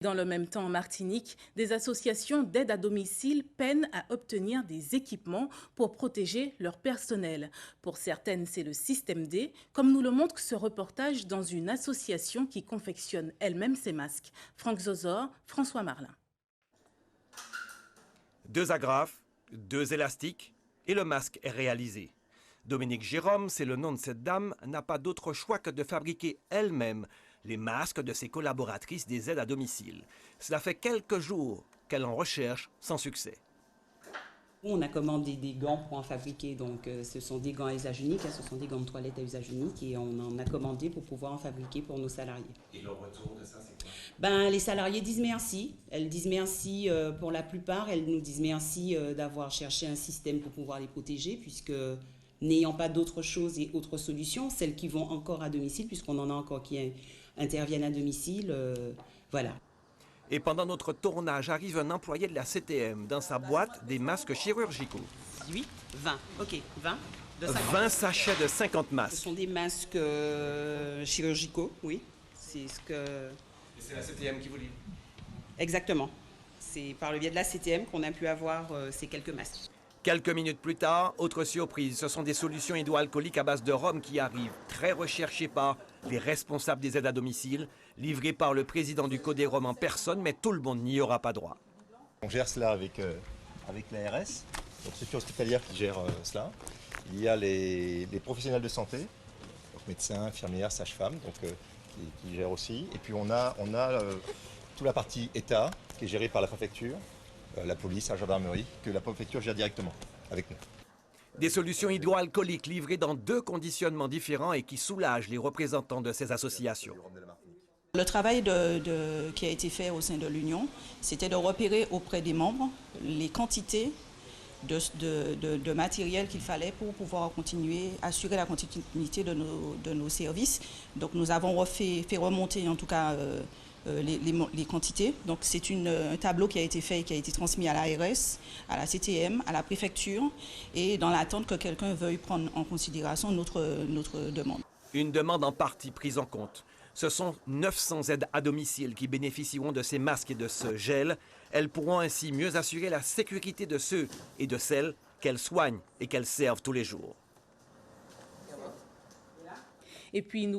Dans le même temps, en Martinique, des associations d'aide à domicile peinent à obtenir des équipements pour protéger leur personnel. Pour certaines, c'est le système D, comme nous le montre ce reportage dans une association qui confectionne elle-même ses masques. Franck Zozor, François Marlin. 2 agrafes, 2 élastiques et le masque est réalisé. Dominique Jérôme, c'est le nom de cette dame, n'a pas d'autre choix que de fabriquer elle-même les masques de ses collaboratrices des aides à domicile. Cela fait quelques jours qu'elle en recherche sans succès. On a commandé des gants pour en fabriquer, donc ce sont des gants à usage unique, ce sont des gants de toilette à usage unique et on en a commandé pour pouvoir en fabriquer pour nos salariés. Et le retour de ça, c'est quoi? Les salariés disent merci, elles disent merci pour la plupart, elles nous disent merci d'avoir cherché un système pour pouvoir les protéger puisque n'ayant pas d'autres choses et autres solutions, celles qui vont encore à domicile, puisqu'on en a encore qui interviennent à domicile, voilà. Et pendant notre tournage, arrive un employé de la CTM dans sa boîte des masques chirurgicaux. 18, 20, ok, 20. 20 sachets de 50 masques. Ce sont des masques chirurgicaux, oui. C'est ce que... Et c'est la CTM qui vous livre? Exactement. C'est par le biais de la CTM qu'on a pu avoir ces quelques masques. Quelques minutes plus tard, autre surprise, ce sont des solutions hydroalcooliques à base de rhum qui arrivent, très recherchées par les responsables des aides à domicile, livrées par le président du Codérom en personne, mais tout le monde n'y aura pas droit. On gère cela avec l'ARS, donc structure hospitalière qui gère cela. Il y a les professionnels de santé, donc médecins, infirmières, sages-femmes, qui gèrent aussi. Et puis on a toute la partie État qui est gérée par la préfecture, la police, la gendarmerie, que la préfecture gère directement avec nous. Des solutions hydroalcooliques livrées dans 2 conditionnements différents et qui soulagent les représentants de ces associations. Le travail qui a été fait au sein de l'Union, c'était de repérer auprès des membres les quantités de matériel qu'il fallait pour pouvoir continuer, assurer la continuité de nos services. Donc nous avons fait remonter en tout cas les quantités. Donc c'est un tableau qui a été fait et qui a été transmis à l'ARS, à la CTM, à la préfecture et dans l'attente que quelqu'un veuille prendre en considération notre demande. Une demande en partie prise en compte. Ce sont 900 aides à domicile qui bénéficieront de ces masques et de ce gel. Elles pourront ainsi mieux assurer la sécurité de ceux et de celles qu'elles soignent et qu'elles servent tous les jours. Et puis nous